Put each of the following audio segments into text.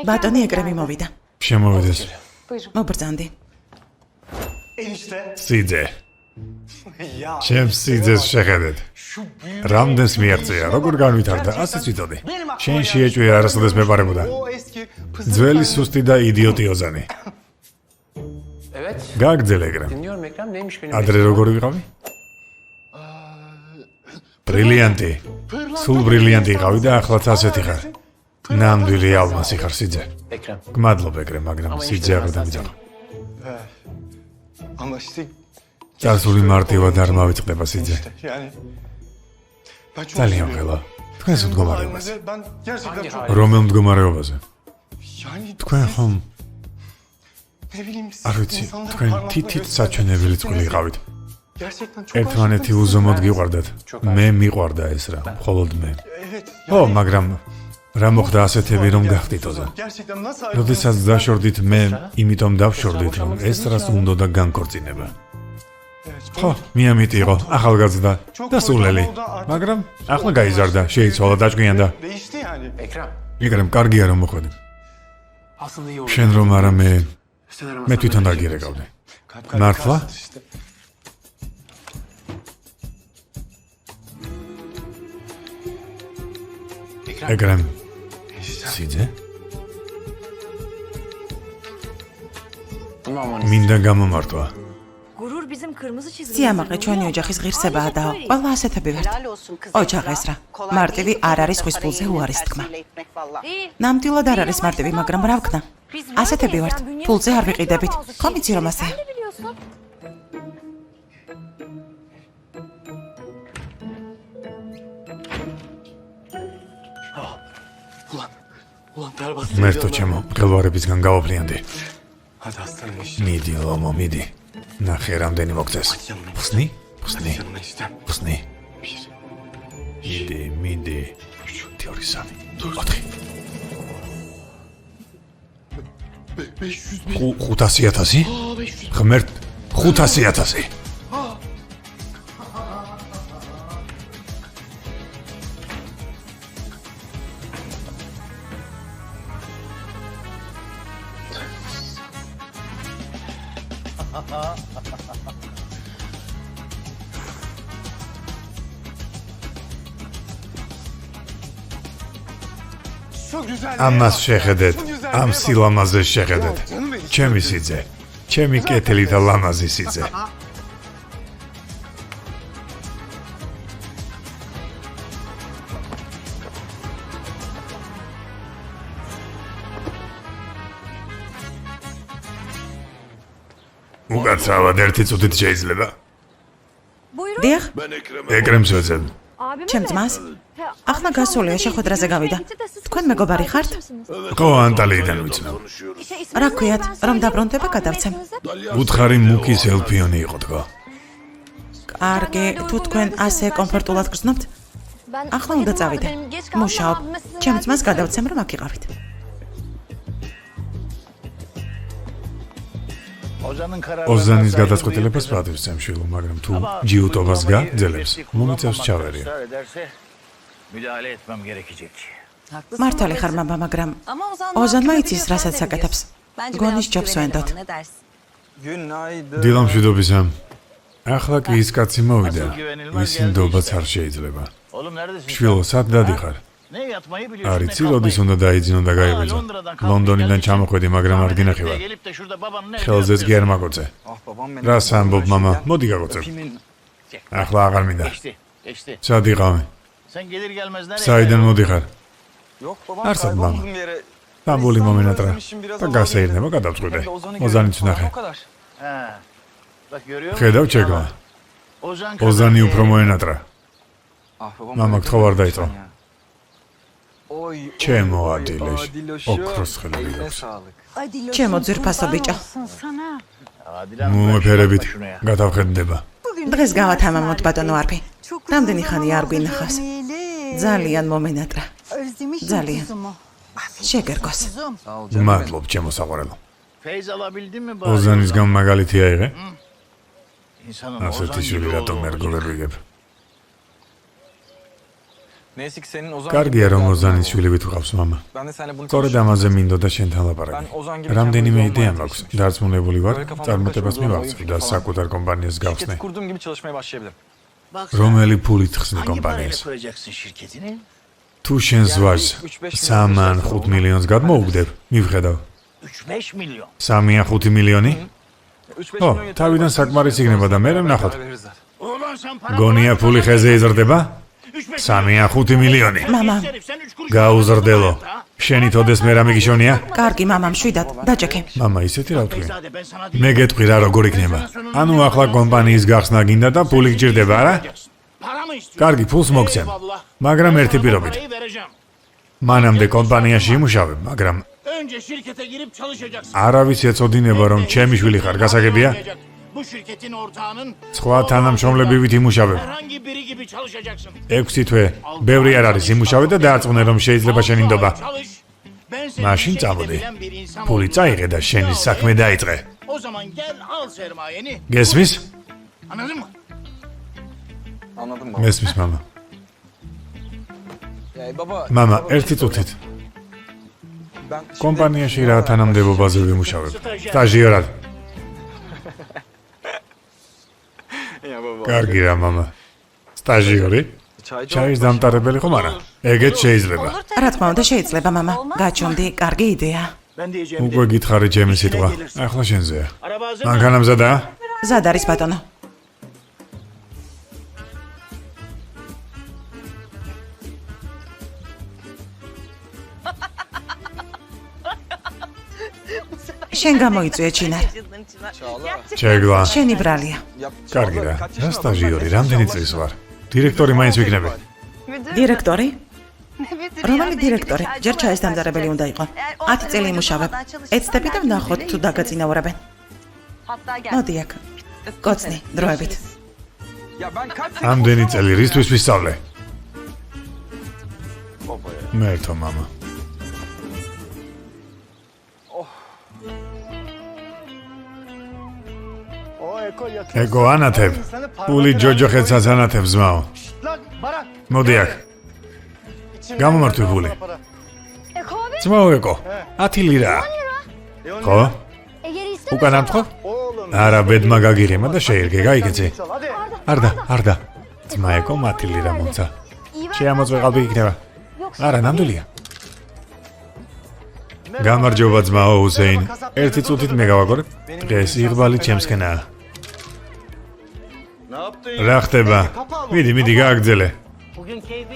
ბატონი ეკრემი მოვიდა. შემოვიდეს. მობრძანდი. სიძე. ჩემს სიძეს შეხედეთ. რამდენს მიაღწია, როგორ განვითარდა, ასეც ვიცოდი. შენ შეეჭვია არასოდეს მეპარებოდა. ძველი სუსტი და იდიოტი ოზანი. გაგძელე ეკრემ. ადრე როგორ ვიყავი? ბრილიანტი. სულ ბრილიანტი იყავი და ახლაც ასეთი ხარ. ნამდვილი ალმასი ხარ სიძე. გმადლობ ეკრემ, მაგრამ სიძე აღარ დამიძახო. წარსული მარტივად არ მავიწყდება სიძე. ძალიან ხელა. თქვენს მდგომარეობაზე. რომელ მდგომარეობაზე? თქვენ ხომ არ ვიცი, თქვენ თითით საჩვენებელი წყვილი იყავით. ერთმანეთი უზომოდ გიყვარდათ. მე მიყვარდა ეს რა, მხოლოდ მე. ო, მაგრამ რა მოხდა ასეთები რომ გახტიტოზე? როდესაც დაშორდით მე, იმიტომ დავშორდით რომ ეს რას უნდა განქორწინება. ხო, მიამიტი იყო, ახალგაზრდა და სულელი. მაგრამ ახლა გაიზარდა, შეიცვალა დაჭკვიანდა. ეკრემ, კარგია რომ მოხვედი. შენ რომ არა მე თვითონ დაგირეკავდი. მართლა? ეკრემ, სიძე? მინდა გამომართვა. სიამაყე ჩვენი ოჯახის ღირსებაა და ყველა ასეთები ვართ. ოჯახის რა. მარტივი არ არის ხვის ფულზე უარის თქმა. ნამდვილად არ არის მარტივი, მაგრამ რა ვქნა? ასეთები ვართ. ფულზე არ ვიყიდებით. ხომ იცი რომ ასე? მერტო ჩემო, მგელვარებისგან გავაფრიანდი. მიდი, ლომო, მიდი. ნახე, რამდენი მოგწეს. ხსნი? ხსნი. ხსნი. მიდი. 2, 3, 4. 500,000? ღმერთ, 500,000. ამას შეხედეთ, ამ სილამაზეს შეხედეთ. ჩემი სიძე, ჩემი კეთილი და ლამაზი სიძე. უკაცრავად ერთი წუთით შეიძლება? დიახ, ეკრემს ვეძებ. ჩემ ძმას? ახლა გასულია, შეხვედრაზე გავიდა. თქვენ მეგობარი ხართ? ხო, ანტალიიდან ვიცნობ. რა ქვიათ, რომ დაბრუნდება გადავცემ. უთხარი მუქის ელფიონი იყო თქო. კარგი, თუ თქვენ ასე კომფორტულად გრძნობთ, ახლა უნდა წავიდე. მუშაობ. ჩემ ძმას გადავცემ, რომ აქ იყავით. ოზანის გადაწყვეტილებას პატივცემ შვილო, მაგრამ თუ ჯიუტობას გაძელებს, მომიწევს ჩავერია. მართალი ხარ მამა, მაგრამ ოზანმა იცის რასაც აკეთებს. გონის ჯობს ვენდოთ. დილამშვიდობისა. ახლა კი ის კაცი მოვიდა. მისი ნდობაც არ შეიძლება. შვილო, სად დადიხარ? არიცი, როდის უნდა დაიძინო და გაიბეძო. ლონდონიდან ჩამოხვედი, მაგრამ არ გინახილα. ხელზეც კი არ მაგოცე. რას ამბობ, მამა? მოდი გაგოცებ. ახლა აღარ მინდა. სად იყავი? საიდან მოდიხარ? არსად, მამა. სტამბული მომენატრა და გასეირნება გადავწყვიტე. ოზანიც ვნახე. ხედავ ჩეკვა. ოზანი უფრო მოენატრა. მამა გთხოვ არ დაიწყო. ჩემო ადილეში, ოქროს ხელები აქვს. ჩემო ძვირფასო ბიჭო. მომეფერებით გადავხედდება. დღეს გავათამამოთ ბატონო არფი. რამდენი ხანია არ გვინახავს. ძალიან მომენატრა. ძალიან. შეგერგოს. მადლობ ჩემო საყვარელო. ოზანისგან მაგალითი აიღე? ასეთი შვილი რატომ არ გოგერვიგებ? კარგია რომ ოზანის შვილივით ვყავს მამა. სწორედ ამაზე მინდოდა შენთან ლაპარაკი. რამდენიმე იდეა მაქვს. დარწმუნებული ვარ, წარმატებას მივაღწევ და საკუთარ კომპანიას გავხსნე. რომელი ფულით ხსნი კომპანიას? თუ შენს ვაჟს 3 ან 5 მილიონს გადმოუგდებ, მივხედავ. 3 ან 5 მილიონი? ო, თავიდან საკმარისი იქნება და მე ვნახოთ. გონია ფული ხეზე იზრდება? 3 ან 5 მილიონი. მამა, გაუზრდელო. შენი თოდეს მე რა მიგიშონია? კარგი მამა, მშვიდად, დაჭექი. მამა, ისეთი რა ვთქვი? მე გეტყვი რა როგორ იქნება? ანუ ახლა კომპანიის გახსნა გინდა და ფული გჭირდება, არა? კარგი, ფულს მოგცემ. მაგრამ ერთი პირობით. მანამდე კომპანიაში იმუშავებ, მაგრამ არავის ეწოდინება რომ ჩემი შვილი ხარ, გასაგებია? სხვა თანამშრომლებივით იმუშავებ. 6 თვე, ბევრი არ არის იმუშავე და დაარწმუნე რომ შეიძლება შენი ნდობა. მაშინ წამოდი. ფული წაიღე და შენი საქმე დაიწყე. გესმის? მესმის მამა. მამა, ერთი წუთით. კომპანიაში რა თანამდებობაზე ვიმუშავებ? სტაჟიორად. კარგი რა მამა. სტაჟიორი? ჩაის დამტარებელი ხომ არა? ეგეც შეიძლება. რა თქმა უნდა შეიძლება მამა. გაჩვენდი, კარგი იდეა. უკვე გითხარი ჩემი სიტყვა. ახლა შენზეა. მანქანამზადაა? ზად არის ბატონო. შენ გამოიწვია ჩინარ. შეგლა. შენი ბრალია. კარგი რა. რა სტაჟიორი, რამდენი წლის ვარ? დირექტორი მაინც ვიქნები. დირექტორი? რომელი დირექტორი? ჯერ ჩაის დამზადებელი უნდა იყო. 10 წელი იმუშავებ. ეცდები და ვნახოთ თუ დაგაწინაურებენ. მოდი აქ. კოცნი, დროებით. ამდენი წელი რისთვის ვისწავლე? მერთო მამა. ეკო ანათებ. ფული ჯოჯოხეთსაც ანათებს ძმაო. მოდი აქ. გამომართვი ფული. ძმაო ეკო. 10 ლირაა. ხო? უკან არ თქო? არა, ბედმა გაგიღიმა და შეირგე, გაიგეცი. არდა. ძმა ეკო 10 ლირა მომცა. შეამოწმე ყალბი იქნება. არა, ნამდვილია. გამარჯობა ძმაო ჰუსეინ. ერთი წუთით მე გავაგორებ. დღეს იღბალი ჩემსკენაა. რა ხდება? მიდი გააგრძელე.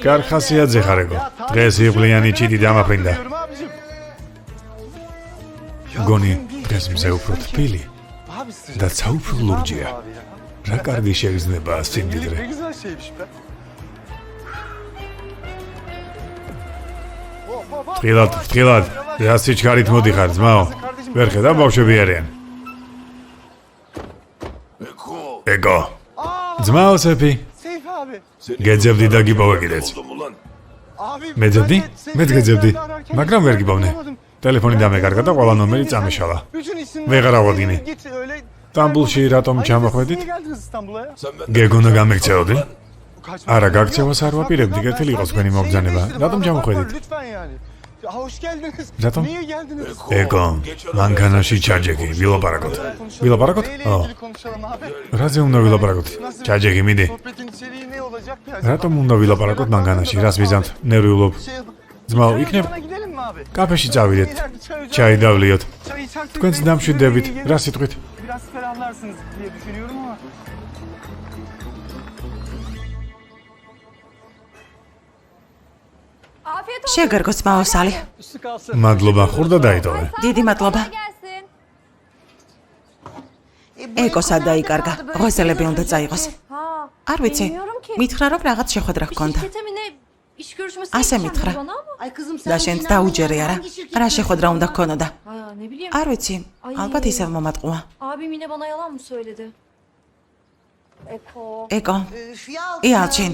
კარხასიაძე ხარ ეკო. დღეს იღბლიანი ჩიტი დამაფრინდა. გონი, დღეს მზე უფრო თბილი და ცა უფრო ლურჯია. რა კარგი შეგრძნებაა სიმდიდრე. ფრთხილად, რა სიჩქარით მოდიხარ ძმაო. ვერ ხედავ ბავშვები არიან. ეკო. ძმაო სეფი. გეძებდი და გიპოვე კიდეც. მეძებდი? მეც გეძებდი, მაგრამ ვერ გიპოვნე. ტელეფონი დამეკარგა და ყველა ნომერი წამეშალა. ვეღარ ავადინე. სტამბულში რატომ ჩამოხვედით? გეგონა გამექცეოდი? არა, გაქცევას არ ვაპირებდი, კეთილი იყოს თქვენი მობრძანება. რატომ ჩამოხვედით? რატომ? ეკო, მანქანაში ჩაჯექი, ვილაპარაკოთ. ვილაპარაკოთ? ო. რაზე უნდა ვილაპარაკოთ? ჩაჯექი, მიდი. რატომ უნდა ვილაპარაკოთ მანქანაში? რას ვიზამთ? ნერვიულობ. ძმაო, იქნებ? კაფეში წავიდეთ. ჩაი დავლიოთ. თქვენც დამშვიდებით. რა სიტყვით? შეგარგო ძმაო სალი. მადლობა, ხურდა დაიტოვე. დიდი მადლობა. ეკო სად დაიკარგა? ღოზელები უნდა წაიღოს. არ ვიცი. მითხრა რომ რაღაც შეხვედრა ჰქონდა. ასე მითხრა. და შენც დაუჯერე არა? რა შეხვედრა უნდა ჰქონოდა? არ ვიცი. ალბათ ისევ მომატყუა. ეკო. იალჩინ.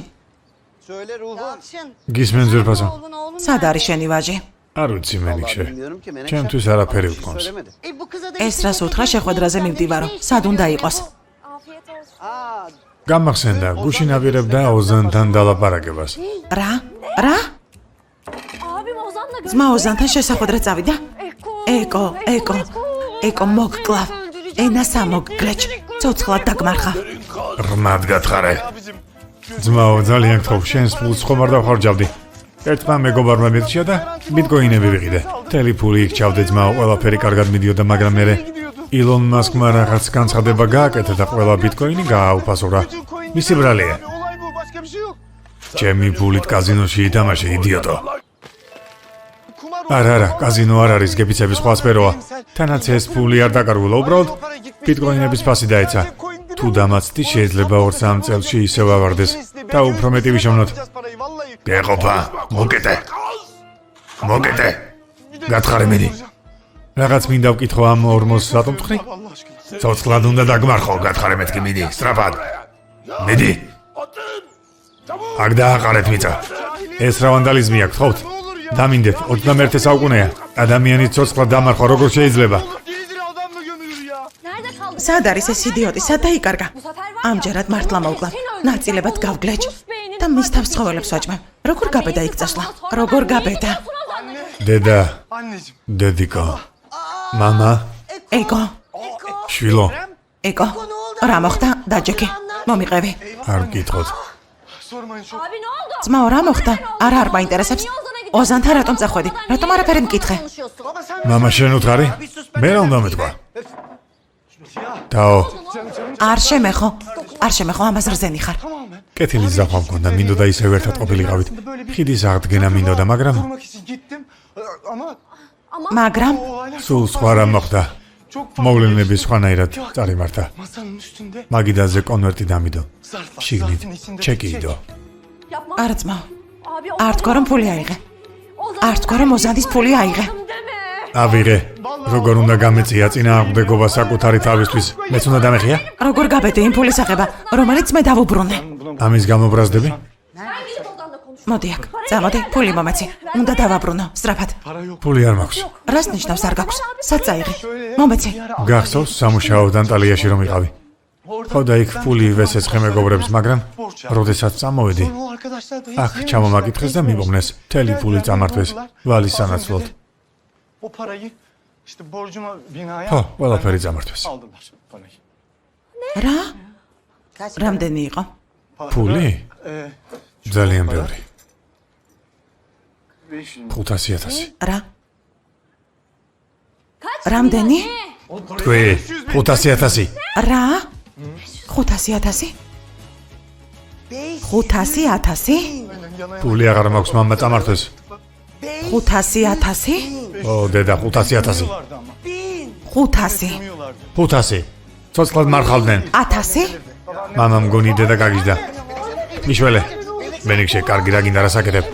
გისმენ ზურბაზო. სად არის შენი ვაჟი? არ ვიცი მენიქშე. ჩემთვის არაფერი ვქონს. ეს რას უთხრა შეხვედრაზე მივდივარო? სად უნდა იყოს? გამახსენდა, გუშინ აპირებდა ოზანთან დალაპარაკებას. რა? ძმა ოზანთან შესახვედრად წავიდა? ეკო მოგკლავ. ენას ამოგგლეჩ. ცოცხლად დაგმარხა. ღრმად გათხარე. ძმაო, ძალიან გთხოვ, შენს ფულს ხომ არ დავხარჯავდი. ერთმა მეგობარმა მირჩია და ბიტკოინები ვიყიდე. მთელი ფული იქ ჩავდე ძმაო, ყველაფერი კარგად მიდიოდა, მაგრამ მერე ილონ მასკმა რაღაც განცხადება გააკეთა და ყველა ბიტკოინი გააუფასურა. მისი ბრალია. ჩემი ფულით კაზინოში ითამაშე, იდიოტო. არა, კაზინო არ არის, გებიცების სხვა სფეროა. თანაც ეს ფული არ დაკარგულა, უბრალოდ ბიტკოინების ფასი დაეცა. თუ დამაცდი, შეიძლება 2-3 წელში ისევ ავარდეს და უფრო მეტი ვიშოვნოთ. გეყოფა, მოგეტე. გათხარე მიდი. რაღაც მინდა ვკითხო ამ ორმოს რატომ თქვი? ცოცხლად უნდა დაგმარხო, გათხარე მეთქი მიდი, სწრაფად. მიდი. აქ დააყარეთ მიწა. ეს რა ვანდალიზმია, გთხოვთ? დამინდეთ, 21 საუკუნეა. ადამიანი ცოცხლად დამარხვა, როგორ შეიძლება? სად არის ეს იდიოტი? სად დაიკარგა? ამჯერად მართლა მოვკლავ. ნაწილებად გავგლეჩ და მის თავს ცხოველებს ვაჭმევ. როგორ გაბედა იქ წასვლა? როგორ გაბედა? დედა. დედიკო. მამა. ეკო. შვილო. ეკო. რა მოხდა? დაჯექი. მომიყევი. არ გკითხოთ. ძმაო, რა მოხდა? არ მაინტერესებს. ოზანთან რატომ წახვედი? რატომ არაფერი მკითხე? მამა შენ უთხარი? მე რა უნდა მეთქვა? დაო. არ შემეხო, ამას რძენი ხარ. კეთილი ზრახვა მქონდა, მინდოდა ისევ ერთად ყოფილიყავით. ხიდის აღდგენა მინდოდა, მაგრამ სულ სხვა რა მოხდა. მოვლენები სხვანაირად წარიმართა. მაგიდაზე კონვერტი დამიდო. შიგნით ჩეკი იდო. არ ძმაო. არ თქვა რომ ფული აიღე. არ თქვა რომ ოზანდის ფული აიღე. ავიღე. როგორ უნდა გამეწია წინააღმდეგობა საკუთარი თავისთვის? მეც უნდა დამეხია? როგორ გაბედე იმ ფულის აღება, რომელიც მე დავუბრუნე? ამის გამობრაზდები? მოდი აქ, წამოდი, ფული მომეცი. უნდა დავაბრუნო, სწრაფად. ფული არ მაქვს. რას ნიშნავს არ გაქვს? სად წაიღე? მომეცი. გახსოვს სამუშაოდ ანტალიაში რომ ვიყავი? ხო და იქ ფული ვესეცხე მეგობრებს, მაგრამ როდესაც წამოვედი, აქ ჩამომაკითხეს და მიპოვნეს. მთელი ფული წამართვეს ვალის სანაცვლოდ. ხო, ყველაფერი წამართვეს. რა? რამდენი იყო? ფული? ძალიან ბევრი. 500,000. რა? რამდენი? თქვი, 500,000. რა? 500,000? 500,000? ფული აღარ მაქვს, მამა წამართვეს. 500,000? ო, დედა, 500,000. 500. 500. ცოცხლად მარხავდნენ. 1000? მამა მგონი დედა გაგიჟდა. მიშველე, მენიქშე კარგი რა გინდა რასაკეთებ?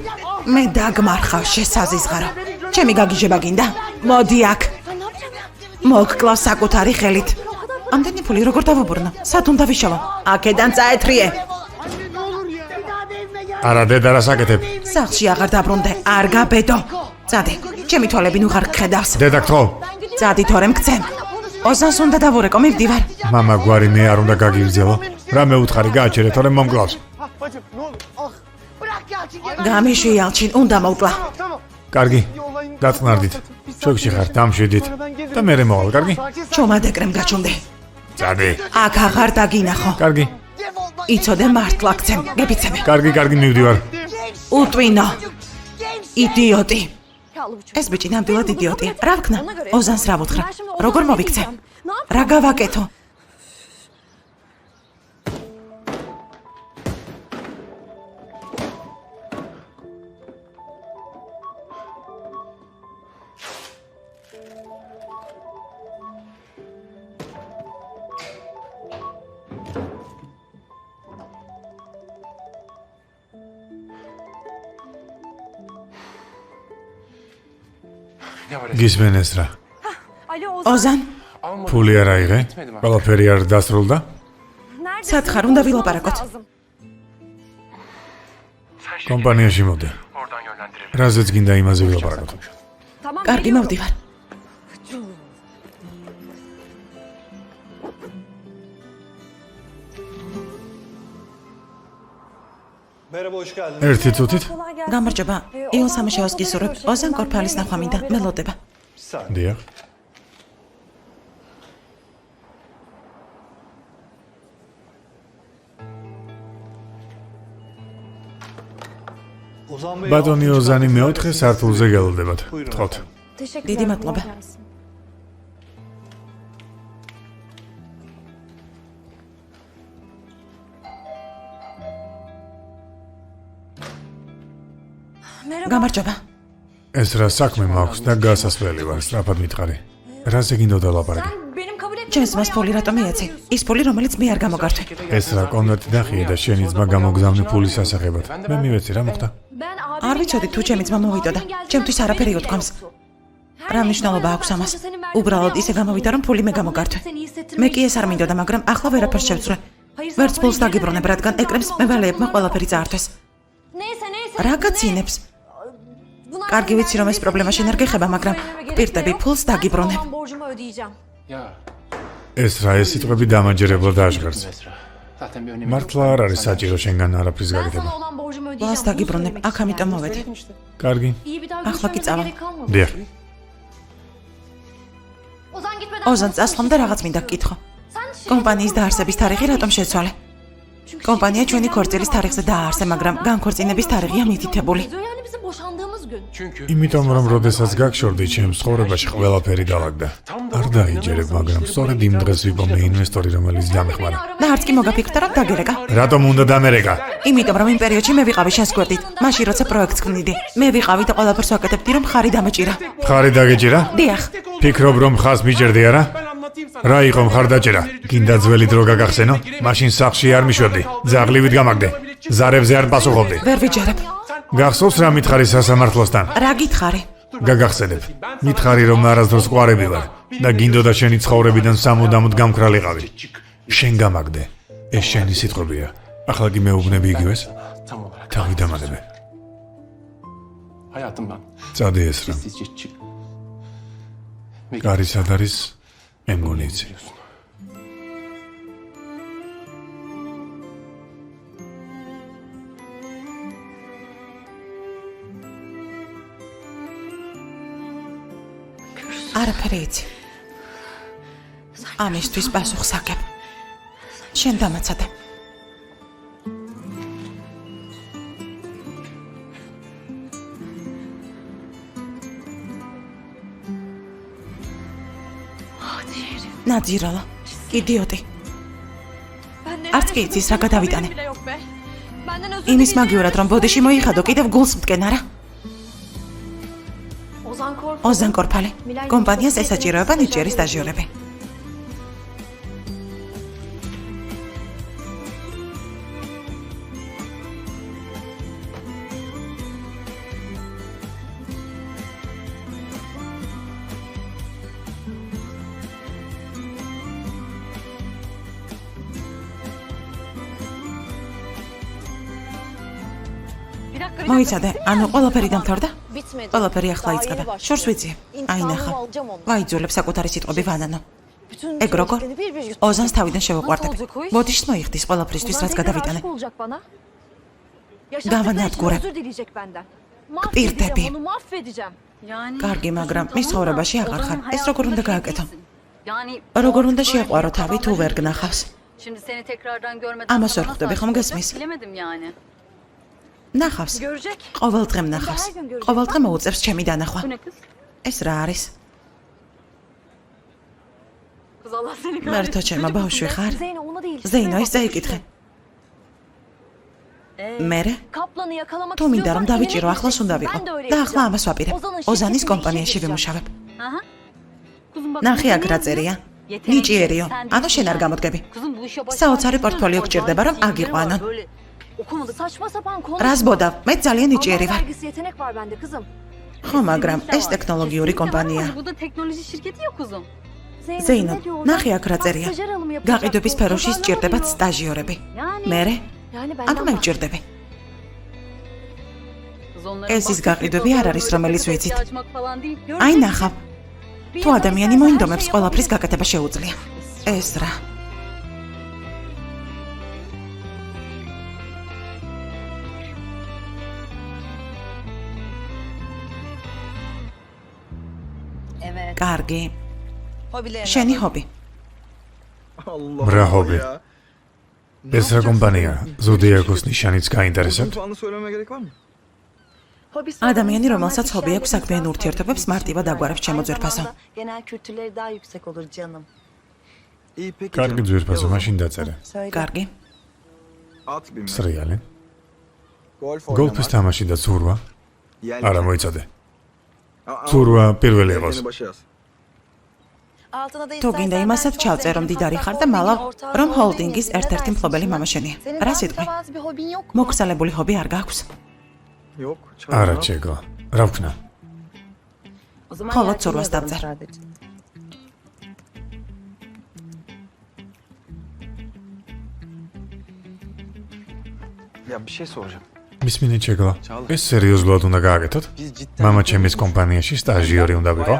მე დაგმარხავ შესაზიზღარო. ჩემი გაგიჟება გინდა? მოდი აქ. მოგკლავ საკუთარი ხელით. ამდენი ფული როგორ დავუბრუნო? სად უნდა ვიშოვო? აქედან წაეთრიე. არა, დედა რასაკეთებ? სახლში აღარ დაბრუნდე, არ გაბედო. წადი, ჩემი თვალები ნუ ხარ გხედავს. დედა გთხოვ. წადი თორემ მგცემ. ოზანს უნდა დავურეკო, მივდივარ. მამა გვარი მე არ უნდა გაგიგრძელო. რა მეუთხარი, გააჩერე, თორემ მომკლავს. გამიშვი ალჩინ, უნდა მოვკლა. კარგი, დაწნარდით. შოქში ხარ, დამშვიდით. და მერე მოვალ, კარგი? ჩომადეკრემ გაჩუმდე. წადი. აქ აღარ დაგინახო. კარგი. იცოდე მართლა გცემ, გებიცემე. კარგი, მივდივარ. უტვინო. იდიოტი. ეს ბიჭი ნამდვილად იდიოტია. რა ვქნა? ოზანს რა ვუთხრა? როგორ მოვიქცე? რა გავაკეთო? გისმენეს რა? ოზან, ფული არ აიღე? ყველაფერი არ დასრულდა? სათხარ უნდა ვილაპარაკოთ. კომპანიაში მოვდე. რაზეც გინდა იმაზე ვილაპარაკოთ. კარგი, მოვდივარ. ერთი წუთით? გამარჯობა. იონ სამაშაოს გისურვებ. ოზან კორფალის ნახვა მინდა. მელოდება. დიახ. ბატონი ოზანი მეოთხე სართულზე გელოდებათ. გთხოვთ. დიდი მადლობა. გამარჯობა. ეს რა საქმე მაქვს და გასასვლელი ვარ, სწრაფად მითხარი. რაზე გინდოდა ლაპარაკი? ჩემს მას ფული რატომ ეცი? ის ფული, რომელიც მე არ გამოგართვე. ეს რა კონვერტი დახია და შენი ძმა გამოგზავნე ფულის ასახებად. მე მივეცი რა მოხდა? არ ვიცოდი თუ ჩემი ძმა მოვიდოდა. ჩემთვის არაფერი უთქვამს. რა მნიშვნელობა აქვს ამას? უბრალოდ ისე გამოვიდა, რომ ფული მე გამოგართვე. მე კი ეს არ მინდოდა, მაგრამ ახლა ვერაფერს შევცვლე. ვერც ფულს დაგიბრუნებ, რადგან ეკრემს მევალეებმა ყველაფერი წაართვეს. რა გაცინებს? კარგი ვიცი, რომ ეს პრობლემა შენ არ გეხება, მაგრამ გპირდები ფულს დაგიბრუნებ. ეს რა ეს სიტყვები დამაჯერებლად აღჟღერს. მართლა არ არის საჭირო შენგან არაფრის გაკეთება. ფულს დაგიბრუნებ, აქ ამიტომ მოვედი. კარგი. ახლა კი წავალ. დიახ. ოზან წასვლამდე რაღაც მინდა გკითხო. კომპანიის დაარსების თარიღი რატომ შეცვალე? კომპანია ჩვენი ქორწილის თარიღზე დააარსე, მაგრამ განქორწინების თარიღია მითითებული. იმიტომ რომ როდესაც გაგშორდი ჩემს ცხოვრებაში ყველაფერი დაალაგდა. არ დაიჯერებ, მაგრამ სწორედ იმ დღეს ვიყო მე ინვესტორი, რომელიც დამეხმარა. და არც კი მოგაფიქრდა, რომ დაგერეკა. რატომ უნდა დამერეკა? იმიტომ რომ იმ პერიოდში მე ვიყავი შენს გვერდით. მაშინ როცა პროექტს ქმნიდი, მე ვიყავი და ყველაფერს ვაკეთებდი, რომ ხარი დამეჭირა. ხარი დაგეჭირა? დიახ. ფიქრობ რომ ხას მიჭერდი არა? რა იყო მხარდაჭერა? გინდა ძველი დრო გაგახსენო? მაშინ სახლში არ მიშვებდი. ძაღლივით გამაგდე. ზარებზე არ პასუხობდი. ვერ ვიჯერებ. გახსოვს რა მითხარი სასამართლოსთან? რა გითხარი? გაგახსენებ. მითხარი რომ არასდროს ყვარები ვარ და გინდოდა შენი ცხოვრებიდან სამუდამოდ გამქრალიყავი. შენ გამაგდე. ეს შენი სიტყვებია. ახლა კი მეუბნები იგივეს? თავი დამალებ. წადი ეს რა. კარი სად არის? მე მგონი იცი. არაფერი იცი. ამისთვის პასუხს აგებ. შენ დამაცადე. ნაძირალა, იდიოტი. არც კი იცის რა გადავიტანე. იმის მაგივრად რომ ბოდიში მოიხადო, კიდევ გულს მტკენ არა? ოზან კორფალი, კომპანიას ესაჭიროება ნიჭიერის სტაჟიორები. მოიცადე, ანუ ყველაფერი დამთავრდა? ყველაფერი ახლა იწყება. შორს ვიცი. აი ნახა. ვაიძულებ საკუთარი სიტყვები ვანანო. ეგ როგორ? ოზანს თავიდან შევუყვარდებ. ბოდიშს მოიხდის ყველაფრისთვის, რაც გადავიტანე. დავანადგურებ. გპირდები. კარგი, მაგრამ მის ცხოვრებაში აღარ ხარ. ეს როგორ უნდა გააკეთო? როგორ უნდა შეაყვარო თავი თუ ვერ გნახავს? ამას ვერ ხვდები, ხომ გესმის? ნახავს. ყოველდღე ნახავს. ყოველდღე მოუწევს ჩემი დანახვა. ეს რა არის? მერტო ჩემო ბავშვი ხარ? ზეინო ის წაიკითხე. მერე? თუ მინდა რომ დავიჭირო, ახლოს უნდა ვიყო. და ახლა ამას ვაპირებ. ოზანის კომპანიაში ვიმუშავებ. ნახე აქ რა წერია. ნიჭიერიო. ანუ შენ არ გამოდგები. საოცარი პორტფოლიო გჭირდება რომ აგიყვანონ. რას ბოდავ? მე ძალიან ნიჭიერი ვარ. ხო, მაგრამ ეს ტექნოლოგიური კომპანია. ზეინო, ნახე აქ რა წერია. გაყიდვების სფეროში სჭირდებათ სტაჟიორები. მერე? ანუ მე ვჭირდები. ეს ის გაყიდვები არ არის, რომელიც ვიცით. აი ნახავ. თუ ადამიანი მოინდომებს, ყველაფრის გაკეთება შეუძლია. ეს რა? კარგი. შენი ჰობი. რა ჰობი? ეს რა კომპანია? ზოდიაკოს ნიშანიც გაინტერესებთ? ადამიანი, რომელსაც ჰობი აქვს საქმიან ურთიერთობებს, მარტივად აგვარებს ჩემო ძვირფასო. კარგი ძვირფასო, მაშინ დაწერე. კარგი. სრიალი. გოლფის თამაში და ცურვა. არა მოიცადე. ცურვა პირველი იყოს. თუ გინდა იმასაც ჩავწერ, რომ დიდარი ხარ და მალავ, რომ ჰოლდინგის ერთ-ერთი მფლობელი მამა შენია. რა სიტყვი? მოგხსალებული ჰობი არ გაქვს? არა, ჩეგლა. რა ვქნა? ხოლო ცურვას დავწერ. მისმინე ჩეგლა. ეს სერიოზულად უნდა გააკეთოთ? მამა ჩემის კომპანიაში სტაჟიორი უნდა ვიყო?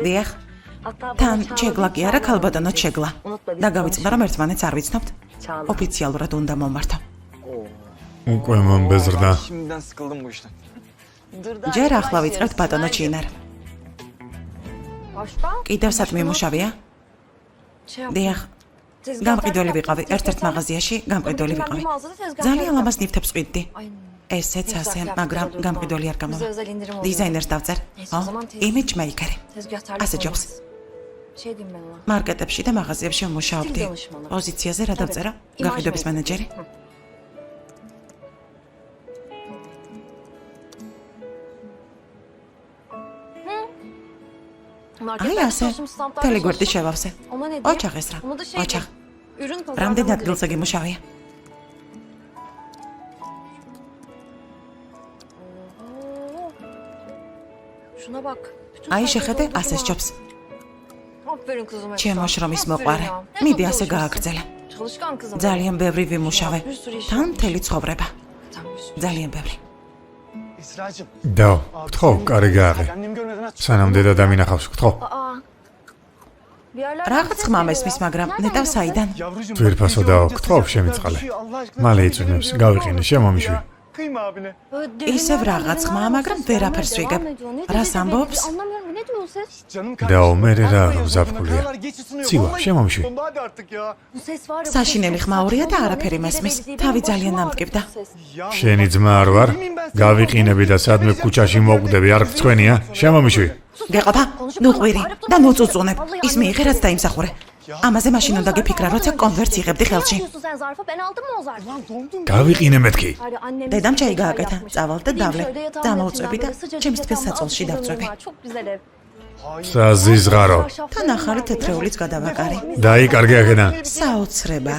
დიახ. თან ჩეგლა კი არა, ქალბატონო ჩეგლა. და გავიწდა, რომ ერთმანეთს არ ვიცნობთ. ოფიციალურად უნდა მომართო. უკვე მომბეზრდა. ჯერ ახლა ვიწყებთ ბატონო ჩინარ. კიდევ სათმი მუშავია? დიახ. გამყიდველი ვიყავი, ერთ-ერთ მაღაზიაში გამყიდველი ვიყავი. ძალიან ლამაზ ნივთებს ვყიდდი. ესეც ასე, მაგრამ გამყიდველი არ გამოვა. დიზაინერს დავწერ. იმიჯ მეიკერი. ასე ჯობს. მარკეტებში და მაღაზიებში ვმუშაობდი. პოზიციაზე რა დავწერა? გაყიდვების მენეჯერი. აი ასე, თელეგვერდი შევავსე. ოჩახ ეს რა, ოჩახ. რამდენი ადგილზე გიმუშავია? აი შეხედე, ასე სჯობს. ჩემო შრომის მოყვარე. მიდი ასე გააგრძელე. ძალიან ბევრი ვიმუშავე. თან მთელი ცხოვრება. ძალიან ბევრი. და, გთხოვ, კარი გააღე. სანამ დედა დამინახავს, გთხოვ. რაღაც ხმა მესმის, მაგრამ ნეტავ საიდან? ძვირფასო და, გთხოვ, შემიწყალე. მალე იწვიმებს, გავიყინე, შემომიშვი. ისევ რაღაც ხმა, მაგრამ ვერაფერს ვიგებ. რას ამბობს? და, მე რა ზაფხულია. ცივა, შემომიშვი. საშინელი ხმაურია და არაფერი მესმის. თავი ძალიან ნამტკივდა. შენი ძმა არ ვარ? გავიყინები და სადმე ქუჩაში მოკვდები, არ გწვენია? შემომიშვი. გეყოფა? ნუ ყვირი და ნუ წუწუნებ. ის მიიღე რაც დაიმსახურე. ამაზე მაშინ უნდა გიფიქრა, როცა კონვერტს იღებდი ხელში. გავიყინე მეთქი. დედამ ჩაი გააკეთა. წავალ და დავლე. დამოვწვევი და ჩემს თბილ საწოლში დავწვევი. საზიზღარო. თან ახალი თეთრეულიც გადავაკარი. დაიკარგე აქედან. საოცრება.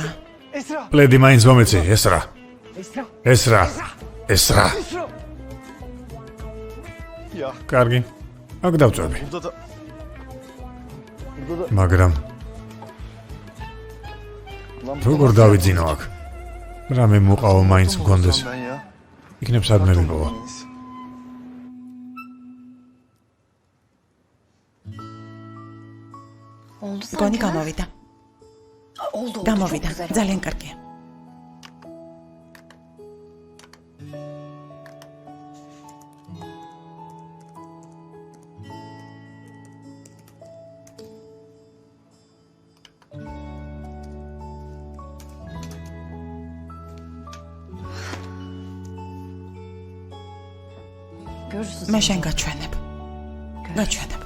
პლედი მაინც მომეცი, ეს რა. ეს რა. ეს რა. კარგი. აქ დავწვევი. მაგრამ როგორ დავიძინო აქ? რამე მოყავა მაინც მქონდეს. იქნებ სადმე ვიპოვა. გონი გამოვიდა. გამოვიდა. ძალიან კარგია. მე შენ გაჩვენებ. გაჩვენებ.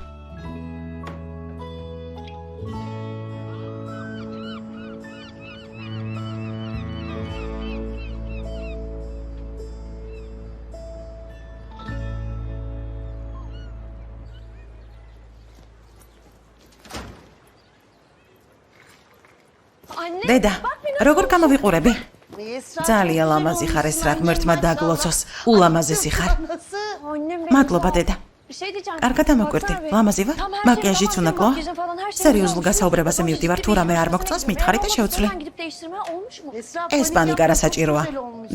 დედა, როგორ გამოვიყურები? ძალიან ლამაზი ხარ ეს რა ღმერთმა დაგლოცოს. ულამაზესი ხარ. მადლობა დედა. კარგად ამოკვირდი. ლამაზი ვარ? მაკიაჟიც უნდა კლო? სერიოზულ გასაუბრებაზე მივდივარ, თუ რამე არ მოგწონს, მითხარი და შევცვლი. ეს პანიკა რა საჭიროა?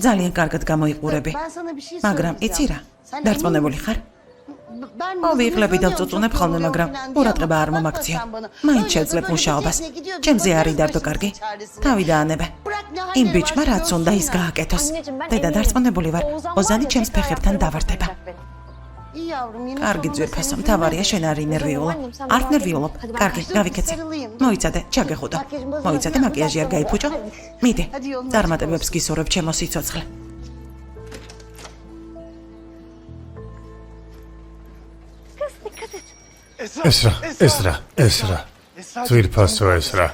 ძალიან კარგად გამოიყურები. მაგრამ იცი რა? დარწმუნებული ხარ? მოვიღლები და ვწუწუნებ ხოლმე, მაგრამ ყურადღება არ მომაქციო. მაინც შევძლებ მუშაობას. ჩემზე არ იდარდო კარგი. თავი დაანებე. იმ ბიჭმა რაც უნდა ის გააკეთოს. დედა დარწმუნებული ვარ, ოზანი ჩემს ფეხებთან დავარდება. კარგი ძვირფასო, მთავარია შენ არ ინერვიულო. არ ნერვიულობ. კარგი, გავიქეცე. მოიცადე, ჩაგეხუტო. მოიცადე, მაკიაჟი არ გაიფუჭო. მიდი. წარმატებებს გისურვებ ჩემო სიცოცხლე. ესრა. ძვირფასო ესრა.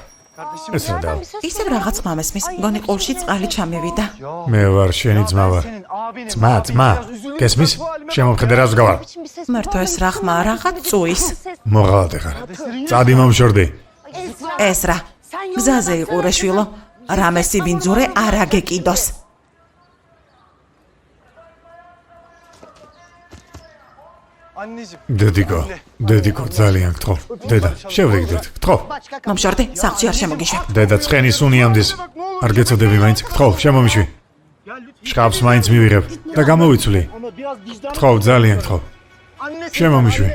ესრა და. ისევ რაღაც მამესმის, გონი ყურში წყალი ჩამივიდა. მე ვარ შენი ძმა ვარ. ძმა. გესმის? შემოვხედე რა ვსგავარ. მართო ეს რა ხმა რაღაც წუის. მოღალატე ხარ. წადი მომშორდი. ესრა. გზაზე იყურე შვილო. რამესი ბინძურე არ აგეკიდოს. დედიკო, ძალიან გთხოვ. დედა, შევრიგდეთ, გთხოვ. მომშორდი, სახლში არ შემოგიშვი. დედა, ცხენის უნიამდის. არ გეწოდები მაინც, გთხოვ, შემომიშვი. შხაპს მაინც მივიღებ და გამოვიცვლი. გთხოვ, ძალიან გთხოვ. შემომიშვი.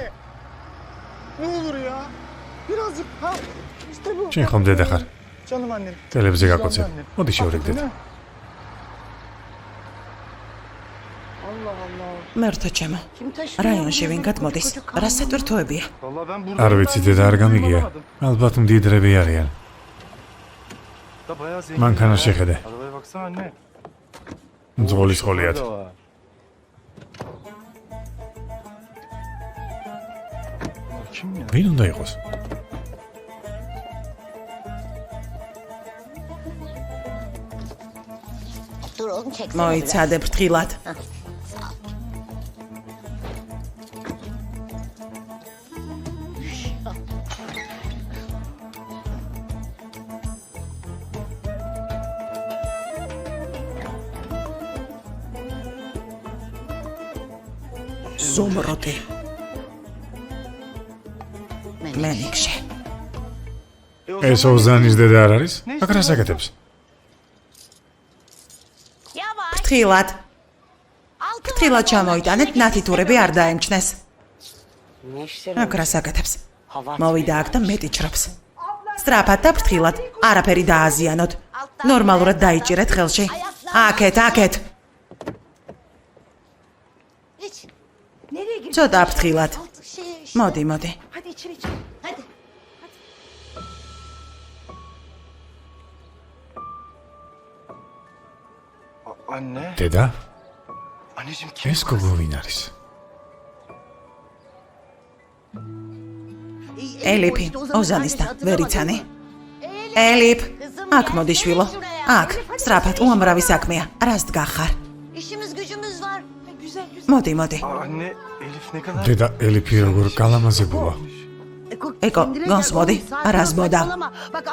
შენ ხომ დედა ხარ? ტელევიზია გაკოცე. მოდი შევრიგდეთ. მერთო ჩემო. რაიონში ვინ გადმოდის? რა სატვირთოებია? არ ვიცი, დედა არ გამიგია. ალბათ მდიდრები არიან. მანქანა შეხედე. მძღოლის ყოლიათ. ვინ უნდა იყოს? მოიცადე ფრთხილად. ზომროტი. მენიქშე. ეს ოზანის დედა არ არის? აქ რას აკეთებს? ფრთხილად ჩამოიტანეთ, ნათითურები არ დაემჩნეს. აქ რას აკეთებს? მოვიდა აქ და მეტი ჩრობს. სწრაფად და ფრთხილად, არაფერი დააზიანოთ. ნორმალურად დაიჭირეთ ხელში. აქეთ. ცოტა ფრთხილად. მოდი. დედა? ეს გოგო ვინ არის? ელიფი, ოზანის და ვერიცანი. ელიფ, აქ მოდი შვილო. აქ, სწრაფად, უამრავი საქმეა. რას დგახარ? მოდი. დედა, ელიფი როგორ გალამაზებულა. ეკო, გონს მოდი, რას მოდავ?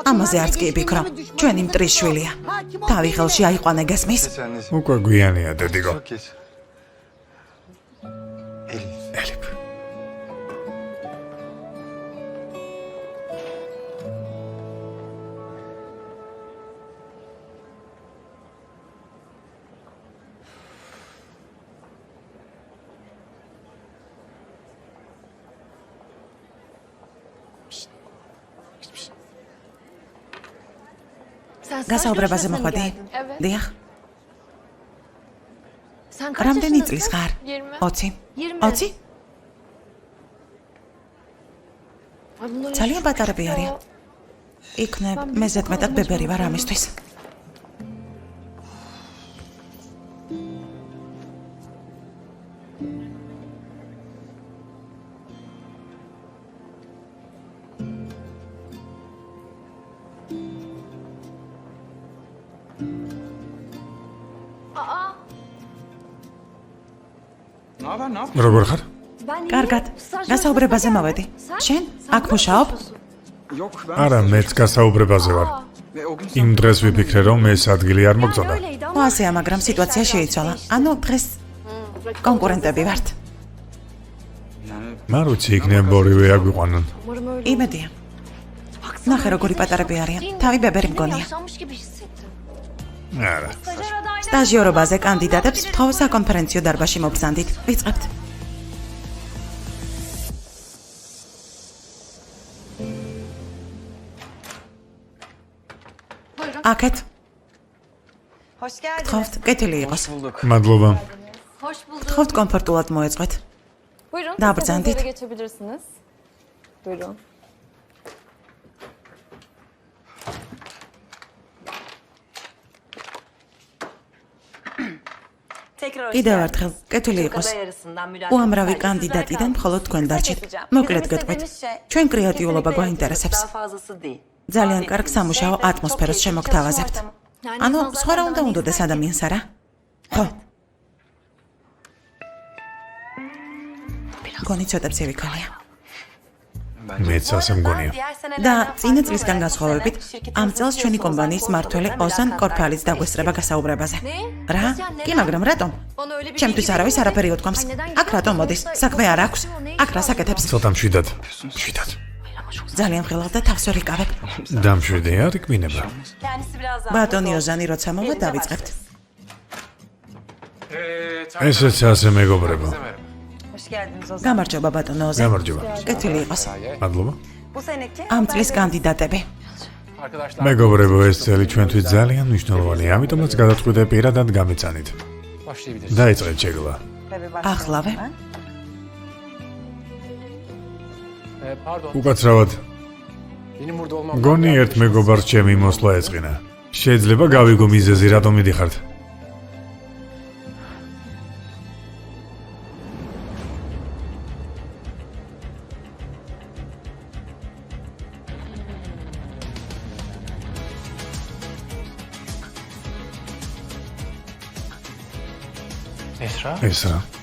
ამაზე არც კი ფიქრო. ჩვენი მტრის შვილია. თავი ხელში აიყვანე გესმის? უკვე გვიანია, დედიკო. ელიფ. გასაუბრებაზე მოხვედი? დიახ. რამდენი წლის ხარ? 20. 20? ძალიან პატარები არიან. იქნებ მე ზედმეტად ბებერი ვარ ამისთვის. როგორ ხარ? კარგად. გასაუბრებაზე მოვედი. შენ აქ მუშაობ? არა, მეც გასაუბრებაზე ვარ. იმ დღეს ვიფიქრე, რომ ეს ადგილი არ მოგწონდა. ასეა, მაგრამ სიტუაცია შეიცვალა. ანუ დღეს კონკურენტები ვართ. მარუცი იქნებ ორივე აგვიყვანონ. იმედია. ნახე როგორი პატარები არიან. თავი ბებერი მგონია. არა. სტაჟიორობაზე კანდიდატებს თავს საკონფერენციო დარბაზში მოგზანდით. ვიწყებთ. აქეთ. გთხოვთ, კეთილი იყოს. მადლობა. გთხოვთ კომფორტულად მოეწყვეთ. Dabırzandit. Geçebilirsiniz. Buyurun. კიდევ ერთხელ, კეთილი იყოს. უამრავი კანდიდატიდან მხოლოდ თქვენ დარჩით. მოკლედ გეტყვით. ჩვენ კრეატიულობა გვაინტერესებს. ძალიან კარგ სამუშაო ატმოსფეროს შემოგთავაზებთ. ანუ, სხვა რა უნდა უნდოდეს ადამიანს, არა? ხო. გონი ცოტა ცივი ქალია. მეც ასე მგონია. და წინა წლისგან განსხვავებით, ამ წელს ჩვენი კომპანიის მმართველი ოზან კორფალის დაგვესწრება გასაუბრებაზე. რა? კი, მაგრამ რატომ? ჩემთვის არავის არაფერი უთქვამს. აქ რატომ მოდის? საქმე არ აქვს. აქ რას აკეთებს? ცოტა მშვიდად. ძალიან ხილავ და თავს ვერ იკავებ. დამშვიდე არ იქმინება. ბატონი ოზანი როცა მოვა დავიწყებთ. ესეც ასე მეგობრებო. გამარჯობა ბატონო ოზან. გამარჯობა. კეთილი იყოს. მადლობა. ამ წლის კანდიდატები. მეგობრებო, ეს წელი ჩვენთვის ძალიან მნიშვნელოვანია, ამიტომაც გადაწყვიტე პირადად გამეცანით. დაიწყეთ შეგლა. ახლავე. უკაცრავად. გონი ერთ მეგობარს ჩემი მოსვლა ეწყინა. შეიძლება გავიგო მიზეზი, რატომ მიდიხართ? ეს რა?